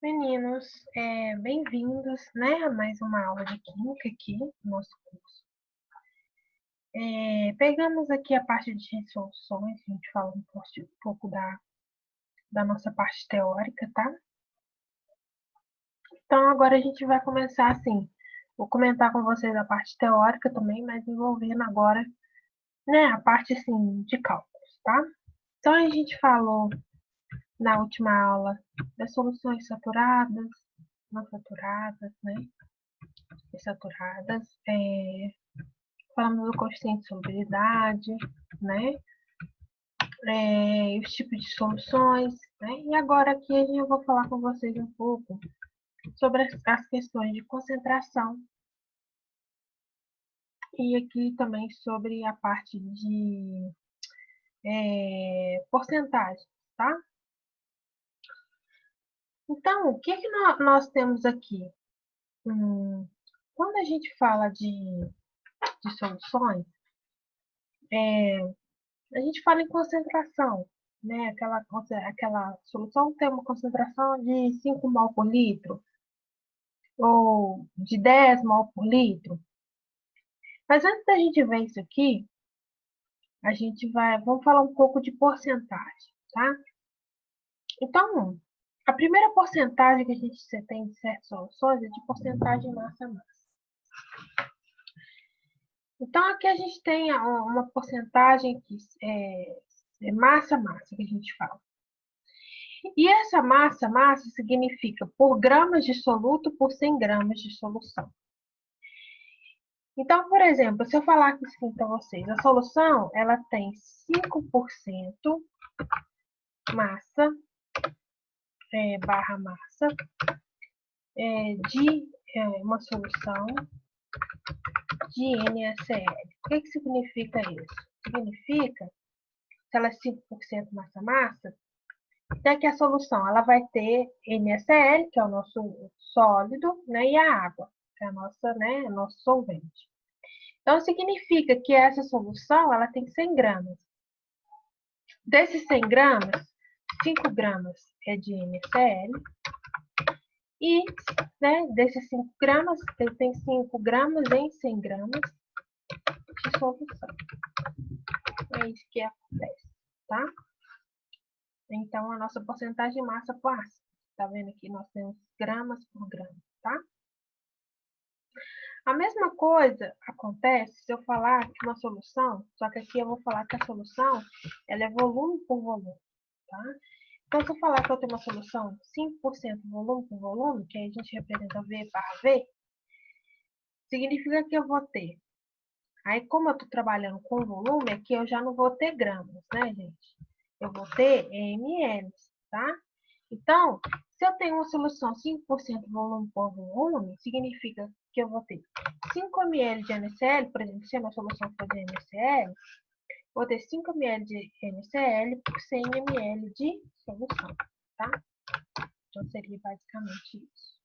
Meninos, bem-vindos, né, a mais uma aula de Química aqui no nosso curso. Pegamos aqui a parte de soluções, a gente fala um pouco da nossa parte teórica, tá? Então, agora a gente vai começar assim, vou comentar com vocês a parte teórica também, mas envolvendo agora, né, a parte, assim, de cálculos, tá? Então, a gente falou na última aula das soluções saturadas, não saturadas, né? Saturadas, falamos do coeficiente de solubilidade, né? Os tipos de soluções, né? E agora aqui eu vou falar com vocês um pouco sobre as questões de concentração e aqui também sobre a parte de porcentagem, tá? Então, o que nós temos aqui? Quando a gente fala de soluções, a gente fala em concentração, né? Aquela solução tem uma concentração de 5 mol por litro ou de 10 mol por litro. Mas antes da gente ver isso aqui, vamos falar um pouco de porcentagem, tá? Então, a primeira porcentagem que a gente tem de certas soluções é de porcentagem massa-massa. Então, aqui a gente tem uma porcentagem que é massa-massa, que a gente fala. E essa massa significa por gramas de soluto por 100 gramas de solução. Então, por exemplo, se eu falar aqui assim para vocês, a solução ela tem 5% massa, barra massa, de uma solução de NaCl. O que significa isso? Significa que ela é 5% massa-massa, até que a solução ela vai ter NaCl, que é o nosso sólido, né, e a água, que é a nossa, né, o nosso solvente. Então, significa que essa solução ela tem 100 gramas. Desses 100 gramas, 5 gramas é de NaCl e, né, desses 5 gramas, tem 5 gramas em 100 gramas de solução. É isso que acontece, tá? Então, a nossa porcentagem de massa por ácido. Tá vendo aqui? Nós temos gramas por grama, tá? A mesma coisa acontece se eu falar que uma solução, só que aqui eu vou falar que a solução ela é volume por volume, tá? Então, se eu falar que eu tenho uma solução 5% volume por volume, que aí a gente representa V barra V, significa que eu vou ter. Aí, como eu estou trabalhando com volume, aqui eu já não vou ter gramas, né, gente? Eu vou ter ml, tá? Então, se eu tenho uma solução 5% volume por volume, significa que eu vou ter 5 ml de NaCl, por exemplo, se a minha solução for de NaCl, vou ter 5 ml de NaCl por 100 ml de solução, tá? Então, seria basicamente isso.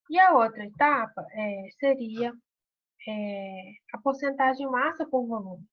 E a outra etapa seria a porcentagem massa por volume.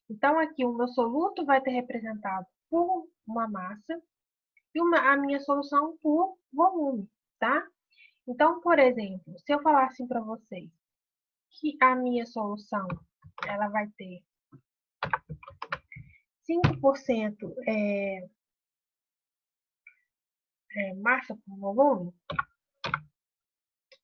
Então, aqui o meu soluto vai ter representado por uma massa e a minha solução por volume, tá? Então, por exemplo, se eu falar assim para vocês que a minha solução ela vai ter 5% massa por volume,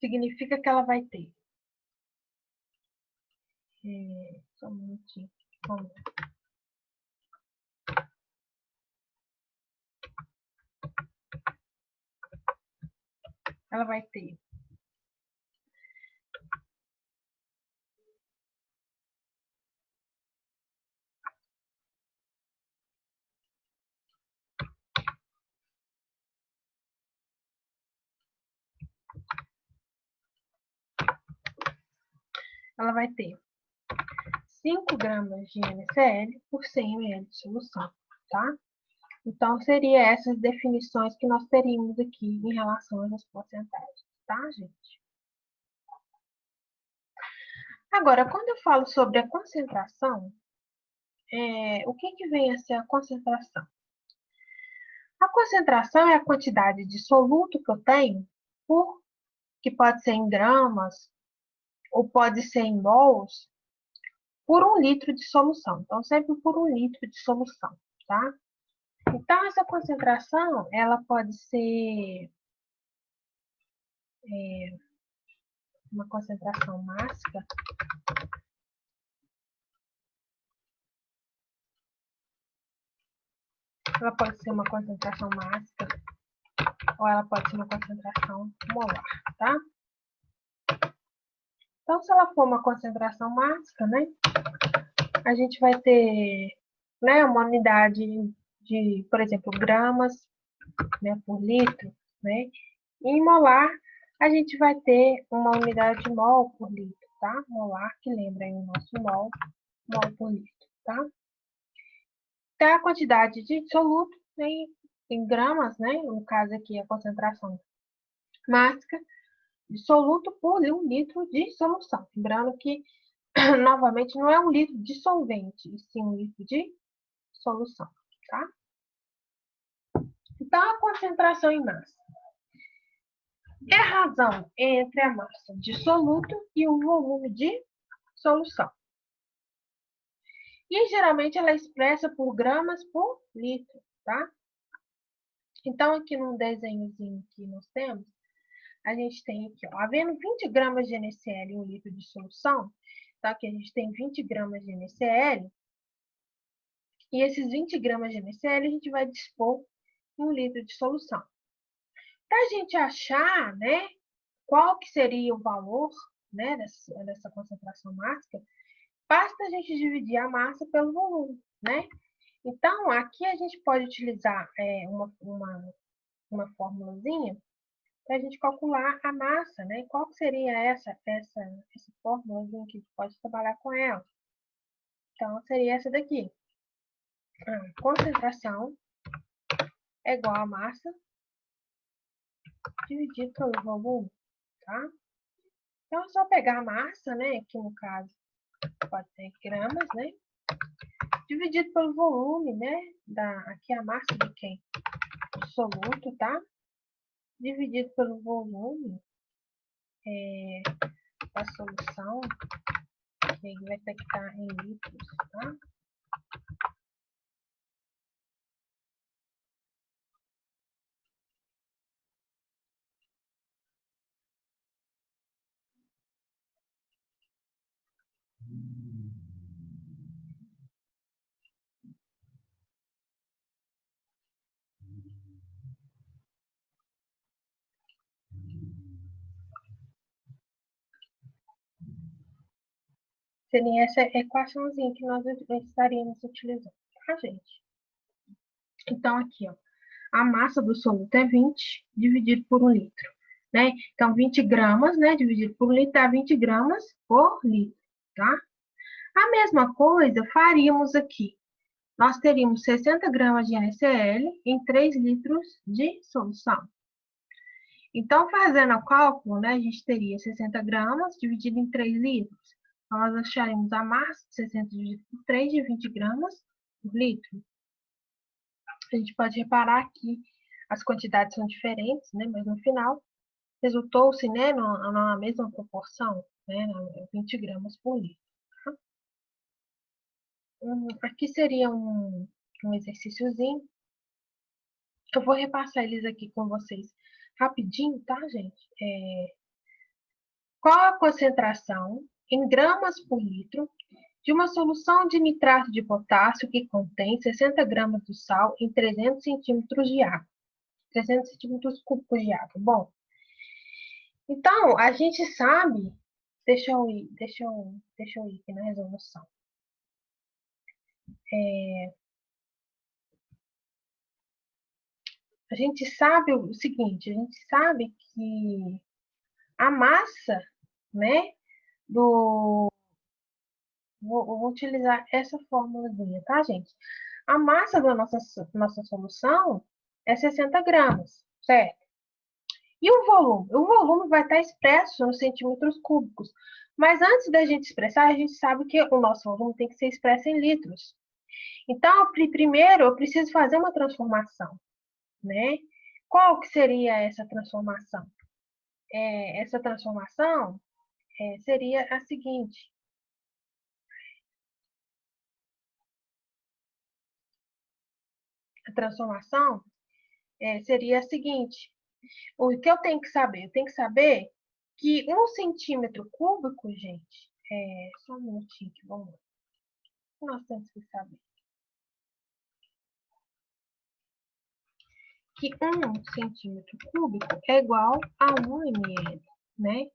significa que ela vai ter. Só um minutinho. Vamos ver. Ela vai ter ela vai ter 5 gramas de NaCl por 100 ml de solução, tá? Então, seria essas definições que nós teríamos aqui em relação às porcentagens, tá, gente? Agora, quando eu falo sobre a concentração, o que vem a ser a concentração? A concentração é a quantidade de soluto que eu tenho, que pode ser em gramas ou pode ser em mols, por 1 litro de solução. Então, sempre por 1 litro de solução, tá? Então, essa concentração, ela pode ser uma concentração máxima. Ela pode ser uma concentração máxima ou ela pode ser uma concentração molar, tá? Então, se ela for uma concentração máxima, né, a gente vai ter, né, uma unidade de, por exemplo, gramas, né, por litro, né? E em molar, a gente vai ter uma unidade de mol por litro, tá? Molar, que lembra aí o nosso mol por litro, tá? Então, a quantidade de soluto, né, em gramas, né? No caso aqui, a concentração máxima de soluto por 1 litro de solução. Lembrando que, novamente, não é 1 litro de solvente, e sim 1 litro de solução, tá? Então, a concentração em massa é a razão entre a massa de soluto e o volume de solução. E, geralmente, ela é expressa por gramas por litro, tá? Então, aqui no desenhozinho que nós temos, a gente tem aqui, ó, havendo 20 gramas de NaCl em 1 litro de solução, tá? Aqui a gente tem 20 gramas de NaCl, e esses 20 gramas de NaCl a gente vai dispor em 1 litro de solução. Para a gente achar, né, qual que seria o valor, né, dessa concentração máxima, basta a gente dividir a massa pelo volume, né? Então, aqui a gente pode utilizar uma formulazinha para a gente calcular a massa, né? Qual que seria essa formulazinha que a gente pode trabalhar com ela? Então, seria essa daqui. A concentração é igual a massa dividido pelo volume, tá? Então, é só pegar a massa, né? Aqui no caso, pode ser gramas, né? Dividido pelo volume, né? Aqui a massa de quem? Do soluto, tá? Dividido pelo volume da solução, que aí vai ter que estar em litros, tá? Seria essa equaçãozinha que nós estaríamos utilizando, tá, gente? Então, aqui, ó, a massa do soluto é 20 dividido por 1 litro, né? Então, 20 gramas, né, dividido por 1 litro dá 20 gramas por litro, tá? A mesma coisa faríamos aqui. Nós teríamos 60 gramas de NaCl em 3 litros de solução. Então, fazendo o cálculo, né, a gente teria 60 gramas dividido em 3 litros. Então, nós acharemos a massa de 60 dividido por 3 de 20 gramas por litro. A gente pode reparar que as quantidades são diferentes, né, mas no final resultou-se, né, na mesma proporção, né, 20 gramas por litro. Tá? Aqui seria um exercíciozinho. Eu vou repassar eles aqui com vocês rapidinho, tá, gente? Qual a concentração em gramas por litro de uma solução de nitrato de potássio que contém 60 gramas do sal em 300 centímetros de água? 300 centímetros cúbicos de água. Bom, então, a gente sabe... Deixa eu ir aqui na resolução. A gente sabe o seguinte, a gente sabe que a massa, né, vou utilizar essa formulazinha, tá, gente? A massa da nossa solução é 60 gramas, certo? E o volume? O volume vai estar expresso nos centímetros cúbicos. Mas antes da gente expressar, a gente sabe que o nosso volume tem que ser expresso em litros. Então, primeiro, eu preciso fazer uma transformação. né? Qual que seria essa transformação? Essa transformação seria a seguinte. A transformação seria a seguinte. O que eu tenho que saber? Eu tenho que saber que 1 centímetro cúbico, gente, só um minutinho que vamos lá. O que nós temos que saber? Que 1 centímetro cúbico é igual a 1 ml, né?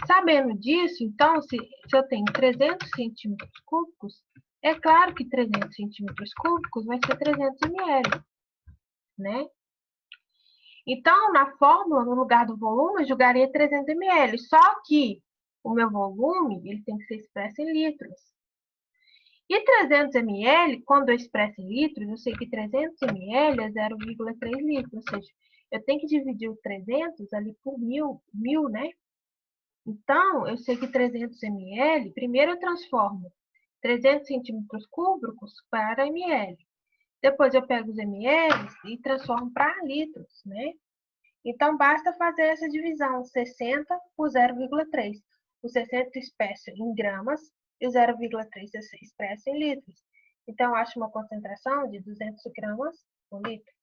Sabendo disso, então, se eu tenho 300 centímetros cúbicos, é claro que 300 centímetros cúbicos vai ser 300 ml, né? Então, na fórmula, no lugar do volume, eu jogaria 300 ml. Só que o meu volume ele tem que ser expresso em litros. E 300 ml, quando eu expresso em litros, eu sei que 300 ml é 0,3 litros. Ou seja, eu tenho que dividir o 300 ali por 1.000, né? Então, eu sei que 300 ml, primeiro eu transformo 300 centímetros cúbicos para ml. Depois eu pego os ml e transformo para litros, né? Então, basta fazer essa divisão, 60 por 0,3. O 60 expresso em gramas e o 0,3 expresso em litros. Então, acho uma concentração de 200 gramas por litro.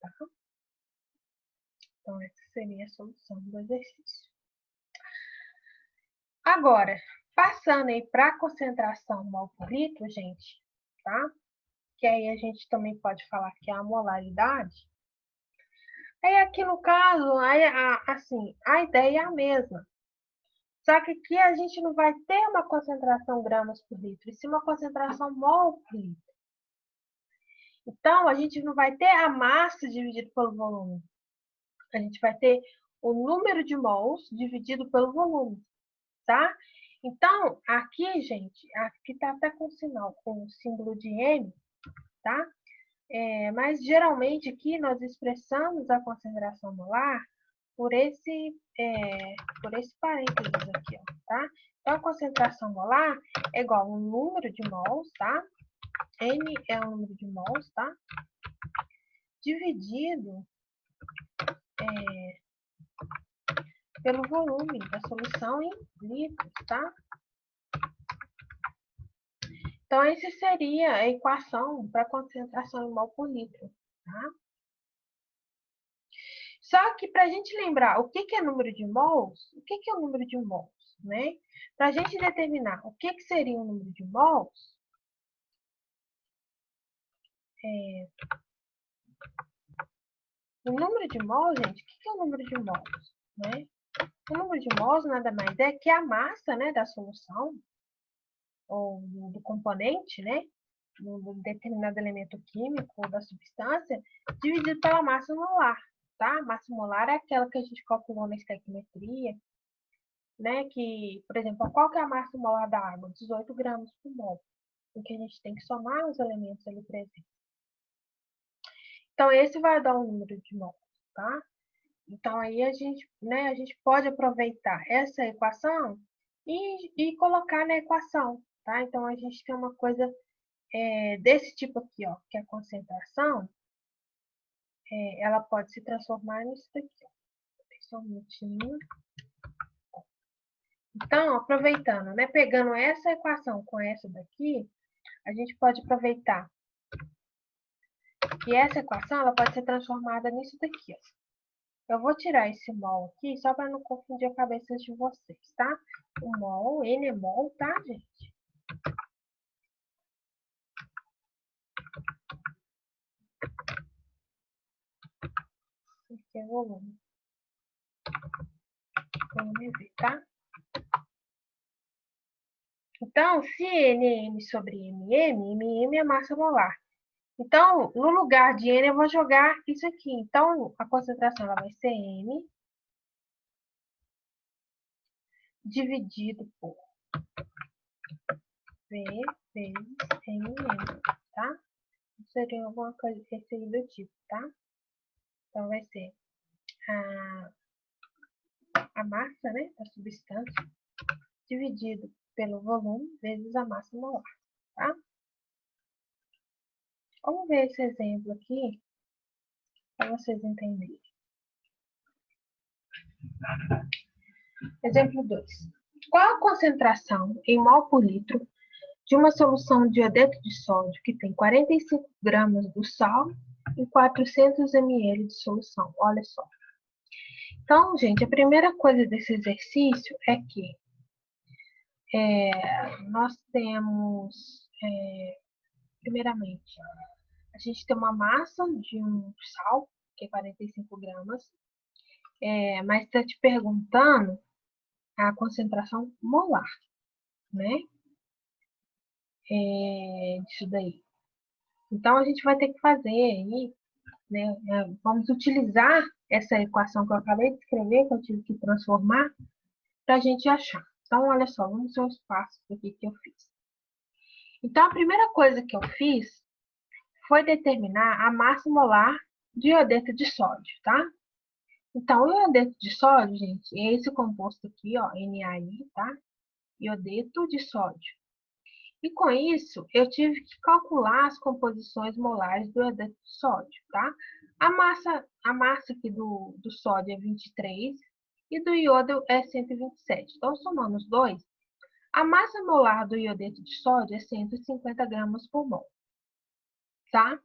Tá? Então, essa seria a solução do exercício. Agora, passando aí para a concentração mol por litro, gente, tá? Que aí a gente também pode falar que é a molaridade. Aí aqui no caso, assim, a ideia é a mesma. Só que aqui a gente não vai ter uma concentração gramas por litro, e sim uma concentração mol por litro. Então, a gente não vai ter a massa dividido pelo volume. A gente vai ter o número de mols dividido pelo volume, tá? Então, aqui, gente, aqui tá até com sinal, com o símbolo de M, tá? Mas, geralmente, aqui nós expressamos a concentração molar por esse parênteses aqui, ó, tá? Então, a concentração molar é igual ao número de mols, tá? N é o número de mols, tá? Dividido pelo volume da solução em litros, tá? Então, essa seria a equação para a concentração em mol por litro, tá? Só que para a gente lembrar o que é número de mols, o que é o número de mols, né? Para a gente determinar o que seria o número de mols, o número de mols, gente, o que é o número de mols, né? O número de mols nada mais é que a massa, né, da solução, ou do componente, né, do determinado elemento químico ou da substância, dividido pela massa molar, tá? A massa molar é aquela que a gente calculou na estequiometria, né, que, por exemplo, qual que é a massa molar da água? 18 gramas por mol, porque a gente tem que somar os elementos ali presentes. Então, esse vai dar o número de mols, tá? Então, aí a gente pode aproveitar essa equação e colocar na equação, tá? Então, a gente tem uma coisa desse tipo aqui, ó, que a concentração, ela pode se transformar nisso daqui, ó. Só um minutinho. Então, aproveitando, né, pegando essa equação com essa daqui, a gente pode aproveitar que essa equação ela pode ser transformada nisso daqui, ó. Eu vou tirar esse mol aqui só para não confundir a cabeça de vocês, tá? O mol, N é mol, tá, gente? Esse é o volume. Volume V, tá? Então, se NM sobre MM é massa molar. Então, no lugar de N, eu vou jogar isso aqui. Então, a concentração ela vai ser M dividido por V vezes MM, tá? Seria alguma coisa desse aí do tipo, tá? Então, vai ser a massa, né, da substância dividido pelo volume vezes a massa molar, tá? Vamos ver esse exemplo aqui para vocês entenderem. Exemplo 2. Qual a concentração em mol por litro de uma solução de iodeto de sódio que tem 45 gramas do sal em 400 ml de solução? Olha só. Então, gente, a primeira coisa desse exercício é que nós temos, primeiramente, a gente tem uma massa de um sal, que é 45 gramas, mas está te perguntando a concentração molar, né? Disso daí. Então, a gente vai ter que fazer aí, né? Vamos utilizar essa equação que eu acabei de escrever, que eu tive que transformar, para a gente achar. Então, olha só, vamos ver os passos aqui que eu fiz. Então, a primeira coisa que eu fiz foi determinar a massa molar de iodeto de sódio, tá? Então, o iodeto de sódio, gente, é esse composto aqui, ó, NaI, tá? Iodeto de sódio. E com isso, eu tive que calcular as composições molares do iodeto de sódio, tá? A massa aqui do sódio é 23 e do iodo é 127. Então, somando os dois, a massa molar do iodeto de sódio é 150 gramas por mol, tá?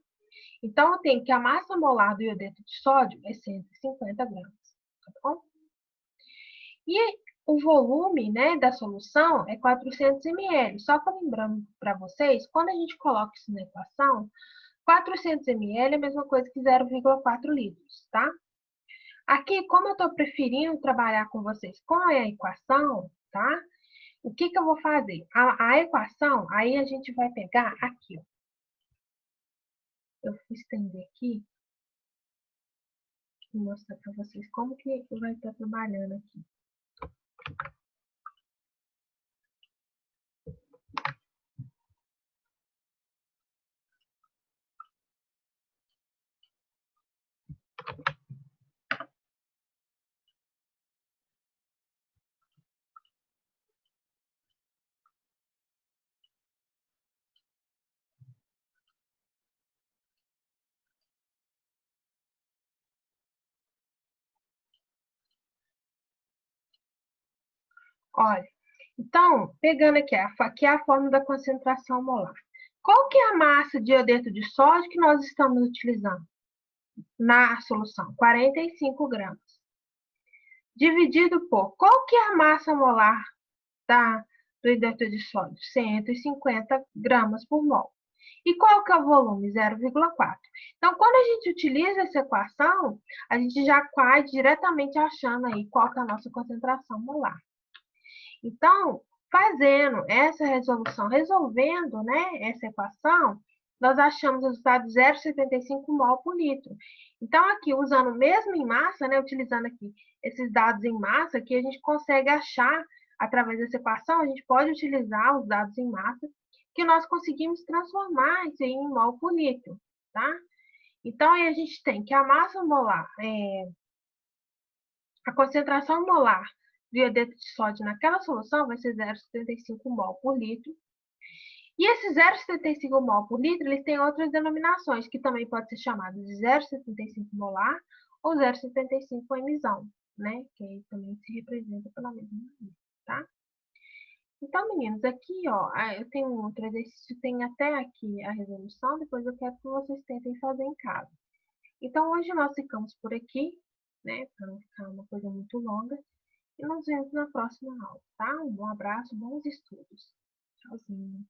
Então, eu tenho que a massa molar do iodeto de sódio é 150 gramas, tá bom? E o volume, né, da solução é 400 ml. Só que lembrando para vocês, quando a gente coloca isso na equação, 400 ml é a mesma coisa que 0,4 litros, tá? Aqui, como eu estou preferindo trabalhar com vocês com a equação, tá? O que eu vou fazer? A equação, aí a gente vai pegar aqui, ó. Eu vou estender aqui e mostrar para vocês como que vai estar trabalhando aqui. Olha, então, pegando aqui é a fórmula da concentração molar. Qual que é a massa de iodeto de sódio que nós estamos utilizando na solução? 45 gramas. Dividido por, qual que é a massa molar do iodeto de sódio? 150 gramas por mol. E qual que é o volume? 0,4. Então, quando a gente utiliza essa equação, a gente já vai diretamente achando aí qual que é a nossa concentração molar. Então, fazendo essa resolução, resolvendo, né, essa equação, nós achamos o resultado de 0,75 mol por litro. Então, aqui, usando mesmo em massa, né, utilizando aqui esses dados em massa, aqui a gente consegue achar, através dessa equação, a gente pode utilizar os dados em massa, que nós conseguimos transformar isso aí em mol por litro, tá? Então, aí a gente tem que a massa molar, a concentração molar do iodeto de sódio naquela solução vai ser 0,75 mol por litro. E esse 0,75 mol por litro, eles têm outras denominações, que também pode ser chamado de 0,75 molar ou 0,75 emisão, né? Que aí também se representa pela mesma maneira, tá? Então, meninos, aqui, ó, eu tenho um outro exercício, tem até aqui a resolução, depois eu quero que vocês tentem fazer em casa. Então, hoje nós ficamos por aqui, né, para não ficar uma coisa muito longa. E nos vemos na próxima aula, tá? Um bom abraço, bons estudos. Tchauzinho.